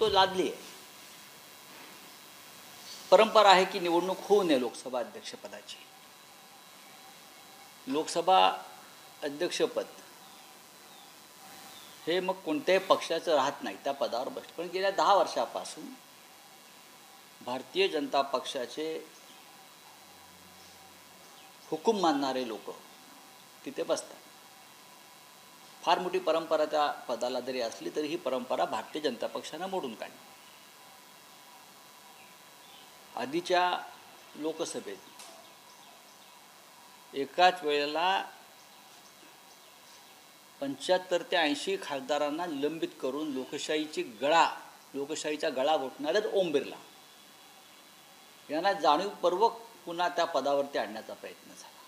तो लादली आहे. परंपरा आहे की निवडणूक होऊ नये लोकसभा अध्यक्षपदाची. लोकसभा अध्यक्षपद हे मग कोणत्याही पक्षाचं राहत नाही, त्या पदावर बसतं. पण गेल्या 10 वर्षापासून भारतीय जनता पक्षाचे हुकूम मानणारे लोक तिथे बसतात. फार मोठी परंपरा त्या पदाला जरी असली तरी ही परंपरा भारतीय जनता पक्षानं मोडून काढली. आधीच्या लोकसभेत एकाच वेळेला 75 ते 80 खासदारांना निलंबित करून लोकशाहीचा गळा घोटणारेच ओम बिर्ला यांना जाणीवपूर्वक पुन्हा त्या पदावरती आणण्याचा प्रयत्न झाला.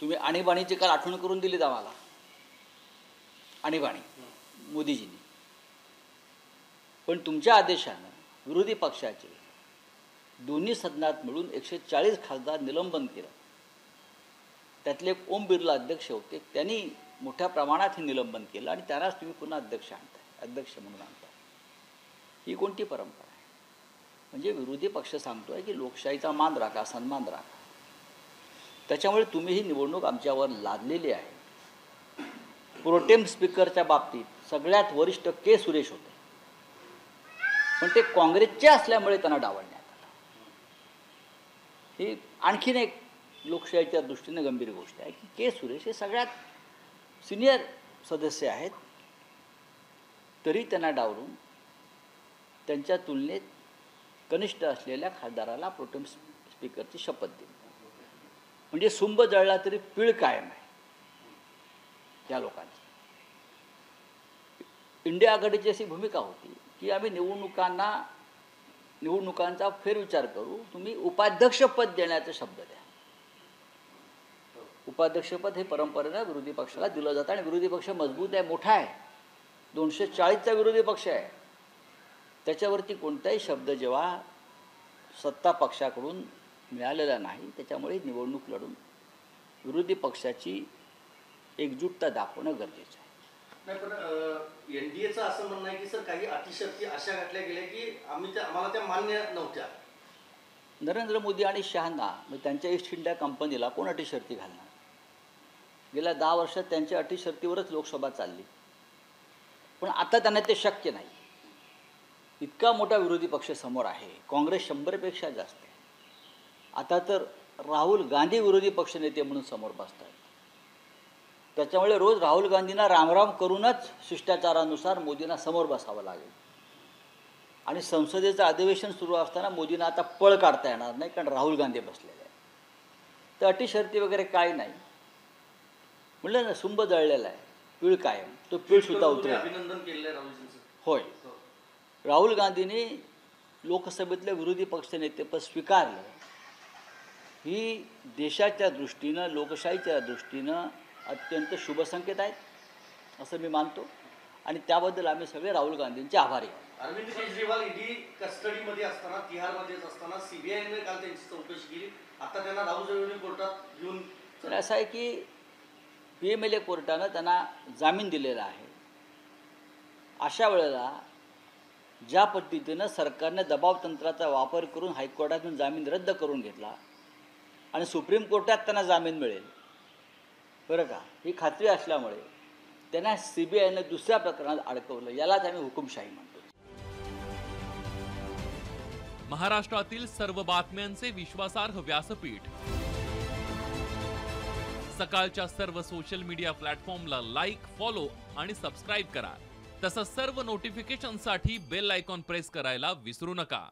तुम्ही आणीबाणीची काल आठवण करून दिलीत आम्हाला. आणीबाणी मोदीजींनी, पण तुमच्या आदेशानं विरोधी पक्षाचे दोन्ही सदनात मिळून 140 खासदार निलंबन केलं. त्यातले एक ओम बिर्ला अध्यक्ष होते, त्यांनी मोठ्या प्रमाणात हे निलंबन केलं आणि त्यालाच तुम्ही पुन्हा अध्यक्ष म्हणून आणताय. ही कोणती परंपरा आहे? म्हणजे विरोधी पक्ष सांगतोय की लोकशाहीचा मान राखा, सन्मान राखा. त्याच्यामुळे तुम्ही ही निवडणूक आमच्यावर लादलेली आहे. प्रोटेम स्पीकरच्या बाबतीत सगळ्यात वरिष्ठ के सुरेश होते, पण ते काँग्रेसचे असल्यामुळे त्यांना डावलण्यात आलं. ही आणखीन एक लोकशाहीच्या दृष्टीने गंभीर गोष्ट आहे की के सुरेश हे सगळ्यात सिनियर सदस्य आहेत, तरी त्यांना डावलून त्यांच्या तुलनेत कनिष्ठ असलेल्या खासदाराला प्रोटेम स्पीकरची शपथ दिली. म्हणजे सुंब जळला तरी पीळ कायम आहे या लोकांची. इंडिया आघाडीची अशी भूमिका होती की आम्ही निवडणुकांचा फेरविचार करू, तुम्ही उपाध्यक्षपद देण्याचा शब्द द्या. उपाध्यक्षपद हे परंपरेनं विरोधी पक्षाला दिलं जातं आणि विरोधी पक्ष मजबूत आहे, मोठा आहे, 240चा विरोधी पक्ष आहे. त्याच्यावरती कोणताही शब्द जेव्हा सत्ता पक्षाकडून मिळालेला नाही, त्याच्यामुळे निवडणूक लढून विरोधी पक्षाची एकजुटता दाखवणं गरजेचं आहे. नाही, पण एनडीएचं असं म्हणणं आहे की सर काही अटीशर्ती अशा घातल्या गेल्या की आम्हाला त्या मान्य नव्हत्या. नरेंद्र मोदी आणि शहांना त्यांच्या ईस्ट इंडिया कंपनीला कोण अटीशर्ती घालणार? गेल्या 10 वर्षात त्यांच्या अटीशर्तीवरच लोकसभा चालली, पण आता त्यांना ते शक्य नाही. इतका मोठा विरोधी पक्ष समोर आहे, काँग्रेस 100पेक्षा जास्त आहे. आता तर राहुल गांधी विरोधी पक्षनेते म्हणून समोर बसतात. त्याच्यामुळे रोज राहुल गांधींना रामराम करूनच शिष्टाचारानुसार मोदींना समोर बसावं लागेल. आणि संसदेचं अधिवेशन सुरू असताना मोदींना आता पळ काढता येणार नाही, कारण राहुल गांधी बसलेले आहे. तर अटी शर्ती वगैरे काय नाही. म्हणलं ना, सुंब जळलेला आहे, पीळ कायम, तो पीळसुद्धा उतरेल. अभिनंदन केलेलं आहे राहुलजींचं. होय, राहुल गांधींनी लोकसभेतले विरोधी पक्षनेतेपद स्वीकारलं. ही देशाच्या दृष्टीनं, लोकशाहीच्या दृष्टीनं अत्यंत शुभ संकेत आहेत असं मी मानतो आणि त्याबद्दल आम्ही सगळे राहुल गांधींचे आभारी आहोत. अरविंद केजरीवाल ईडी कस्टडीमध्ये असताना, तिहारमध्येच असताना सीबीआयने काल त्यांची चौकशी केली. आता त्यांना राहुल कोर्टात घेऊन तर असं आहे की PMLA कोर्टानं त्यांना जामीन दिलेला आहे. अशा वेळेला ज्या पद्धतीनं सरकारने दबावतंत्राचा वापर करून हायकोर्टातून जामीन रद्द करून घेतला आणि सुप्रीम कोर्टात त्यांना जामीन मिळेल, बरं का, ही खात्री असल्यामुळे त्यांना CBIने दुसऱ्या प्रकरणात अडकवलं. यालाच आम्ही हुकुमशाही म्हणतो. महाराष्ट्रातील सर्व बातम्यांचे विश्वासार्ह व्यासपीठ, सकाळच्या सर्व सोशल मीडिया प्लॅटफॉर्मला लाईक, फॉलो आणि सबस्क्राईब करा. तसंच सर्व नोटिफिकेशनसाठी बेल आयकॉन प्रेस करायला विसरू नका.